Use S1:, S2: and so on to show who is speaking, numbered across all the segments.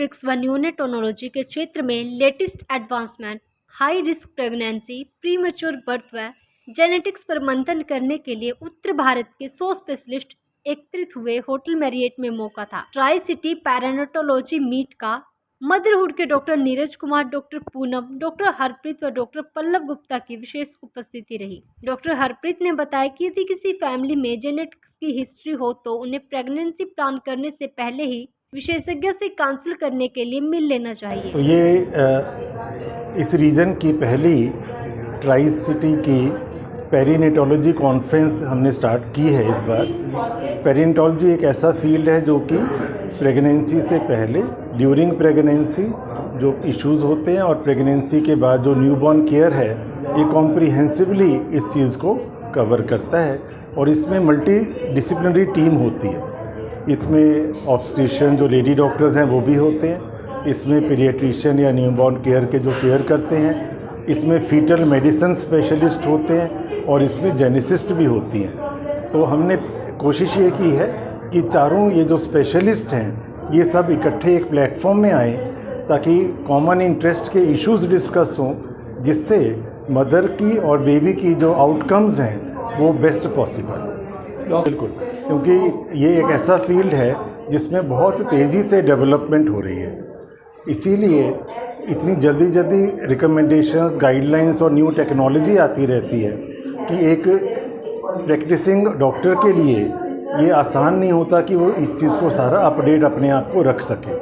S1: Obstetrics व न्यूनेटोनोलॉजी के क्षेत्र में latest advancement, high risk pregnancy, premature birth व जेनेटिक्स पर मंथन करने के लिए उत्तर भारत के 100 स्पेशलिस्ट एकत्रित हुए होटल मैरियट में मौका था। ट्राई सिटी पैरानेटोलॉजी मीट का मदरहुड के doctor Neeraj Kumar, doctor Poonam, doctor Harpreet व डॉक्टर पल्लव गुप्ता की विशेष उपस्थिति रही। डॉक्टर हरप्रीत ने बताया कि यदि किसी फैमिली में जेनेटिक्स की हिस्ट्री हो तो उन्हें प्रेगनेंसी प्लान करने से पहले ही विशेषज्ञ से काउंसिल करने के लिए मिल लेना चाहिए।
S2: तो ये इस रीजन की पहली ट्राई सिटी की पेरिनेटोलॉजी कॉन्फ्रेंस हमने स्टार्ट की है इस बार। पेरिनेटोलॉजी एक ऐसा फील्ड है जो कि प्रेगनेंसी से पहले, ड्यूरिंग प्रेगनेंसी जो इश्यूज़ होते हैं और प्रेगनेंसी के बाद जो न्यूबॉर्न केयर है, ये कॉम्प्रिहेंसिवली इस चीज़ को कवर करता है और इसमें मल्टी डिसिप्लिनरी टीम होती है। इसमें ऑब्स्टेट्रिशियन जो लेडी डॉक्टर्स हैं वो भी होते हैं, इसमें पीडियाट्रिशियन या न्यूबॉर्न केयर के जो केयर करते हैं, इसमें फीटल मेडिसिन स्पेशलिस्ट होते हैं और इसमें जेनेसिस्ट भी होती हैं। तो हमने कोशिश ये की है कि चारों ये जो स्पेशलिस्ट हैं ये सब इकट्ठे एक प्लेटफॉर्म में आएँ ताकि कॉमन इंटरेस्ट के इश्यूज़ डिस्कस हों, जिससे मदर की और बेबी की जो आउटकम्स हैं वो बेस्ट पॉसिबल। बिल्कुल, क्योंकि ये एक ऐसा फील्ड है जिसमें बहुत तेज़ी से डेवलपमेंट हो रही है, इसीलिए इतनी जल्दी रिकमेंडेशंस, गाइडलाइंस और न्यू टेक्नोलॉजी आती रहती है कि एक प्रैक्टिसिंग डॉक्टर के लिए ये आसान नहीं होता कि वो इस चीज़ को सारा अपडेट अपने आप को रख सके।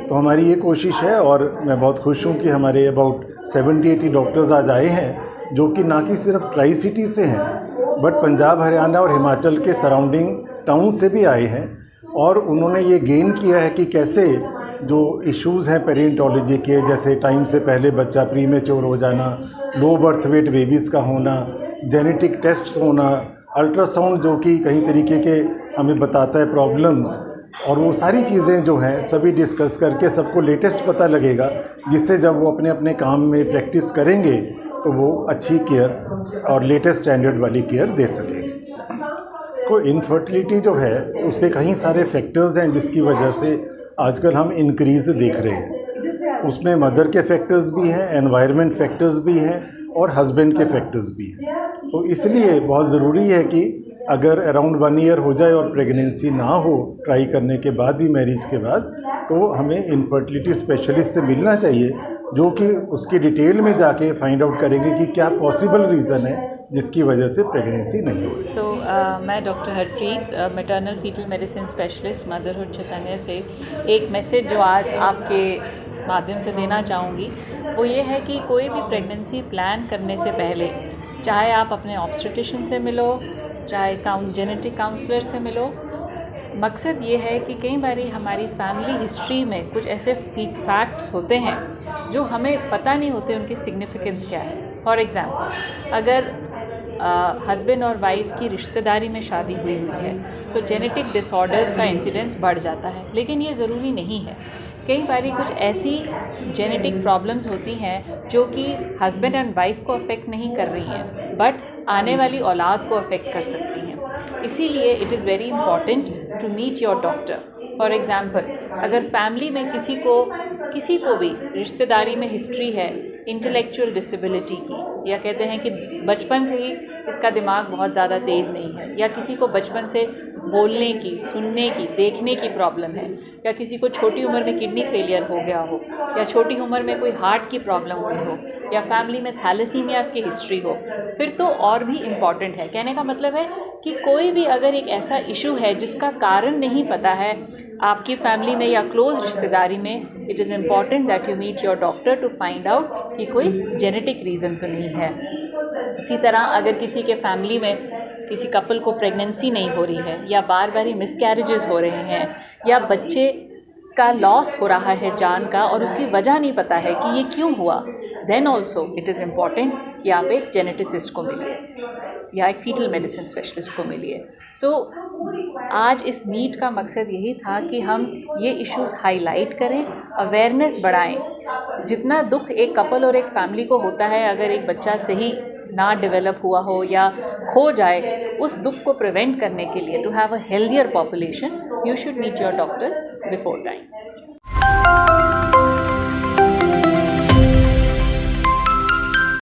S2: तो हमारी ये कोशिश है और मैं बहुत खुश हूँ कि हमारे अबाउट 70-80 डॉक्टर्स आज आए हैं जो कि ना कि सिर्फ ट्राई सिटी से हैं बट पंजाब, हरियाणा और हिमाचल के सराउंडिंग टाउन से भी आए हैं और उन्होंने ये गेन किया है कि कैसे जो इश्यूज़ हैं पेरिनेटोलॉजी के, जैसे टाइम से पहले बच्चा प्रीमेच्योर हो जाना, लो बर्थ वेट बेबीज़ का होना, जेनेटिक टेस्ट्स होना, अल्ट्रासाउंड जो कि कई तरीके के हमें बताता है प्रॉब्लम्स, और वो सारी चीज़ें जो हैं सभी डिस्कस करके सबको लेटेस्ट पता लगेगा, जिससे जब वो अपने अपने काम में प्रैक्टिस करेंगे तो वो अच्छी केयर और लेटेस्ट स्टैंडर्ड वाली केयर दे सकेंगे। को इनफर्टिलिटी जो है उसके कई सारे फैक्टर्स हैं जिसकी वजह से आजकल हम इंक्रीज़ देख रहे हैं। उसमें मदर के फैक्टर्स भी हैं, एनवायरनमेंट फैक्टर्स भी हैं और हस्बैंड के फैक्टर्स भी हैं। तो इसलिए बहुत ज़रूरी है कि अगर अराउंड 1 ईयर हो जाए और प्रेगनेंसी ना हो ट्राई करने के बाद भी, मैरिज के बाद, तो हमें इनफर्टिलिटी स्पेशलिस्ट से मिलना चाहिए जो कि उसकी डिटेल में जाके फाइंड आउट करेंगे कि क्या पॉसिबल रीज़न है जिसकी वजह से प्रेगनेंसी नहीं हो रही।
S3: मैं doctor Harpreet, maternal foetal medicine specialist, motherhood Chaitanya से एक मैसेज जो आज आपके माध्यम से देना चाहूँगी वो ये है कि कोई भी प्रेगनेंसी प्लान करने से पहले, चाहे आप अपने ऑब्स्टेट्रिशियन से मिलो, चाहे जेनेटिक काउंसलर से मिलो, मकसद ये है कि कई बारी हमारी फैमिली हिस्ट्री में कुछ ऐसे फैक्ट्स होते हैं जो हमें पता नहीं होते उनकी सिग्निफिकेंस क्या है। फॉर एग्ज़ाम्पल, अगर हस्बैंड और वाइफ की रिश्तेदारी में शादी हुई है तो जेनेटिक डिसऑर्डर्स का इंसिडेंस बढ़ जाता है, लेकिन ये ज़रूरी नहीं है। कई बारी कुछ ऐसी जेनेटिक प्रॉब्लम्स होती हैं जो कि हस्बैंड एंड वाइफ को अफेक्ट नहीं कर रही हैं बट आने वाली औलाद को अफेक्ट कर सकती हैं। इसीलिए it is very important to meet your doctor. For example, अगर फैमिली में किसी को भी रिश्तेदारी में हिस्ट्री है इंटेलेक्चुअल डिसेबिलिटी की, या कहते हैं कि बचपन से ही इसका दिमाग बहुत ज़्यादा तेज़ नहीं है, या किसी को बचपन से बोलने की, सुनने की, देखने की प्रॉब्लम है, या किसी को छोटी उम्र में किडनी फेलियर हो गया हो, या छोटी उम्र में कोई हार्ट की प्रॉब्लम हुई हो, या फैमिली में थैलेसीमियास की हिस्ट्री हो, फिर तो और भी इम्पॉर्टेंट है। कहने का मतलब है कि कोई भी अगर एक ऐसा इशू है जिसका कारण नहीं पता है आपकी फैमिली में या क्लोज रिश्तेदारी में, it is important that you meet your doctor to find out कि कोई जेनेटिक रीज़न तो नहीं है। उसी तरह अगर किसी के फैमिली में किसी कपल को प्रेगनेंसी नहीं हो रही है, या बार बार ही मिसकैरेजेस हो रहे हैं, या बच्चे का लॉस हो रहा है जान का और उसकी वजह नहीं पता है कि ये क्यों हुआ, then also it is important कि आप एक जेनेटिसिस्ट को मिलिए या एक फीटल मेडिसिन स्पेशलिस्ट को मिलिए। सो आज इस मीट का मकसद यही था कि हम ये इश्यूज़ हाईलाइट करें, अवेयरनेस बढ़ाएं। जितना दुख एक कपल और एक फैमिली को होता है अगर एक बच्चा सही ना डेवलप हुआ हो या खो जाए, उस दुख को प्रिवेंट करने के लिए, to have a healthier population, you should meet your doctors before time.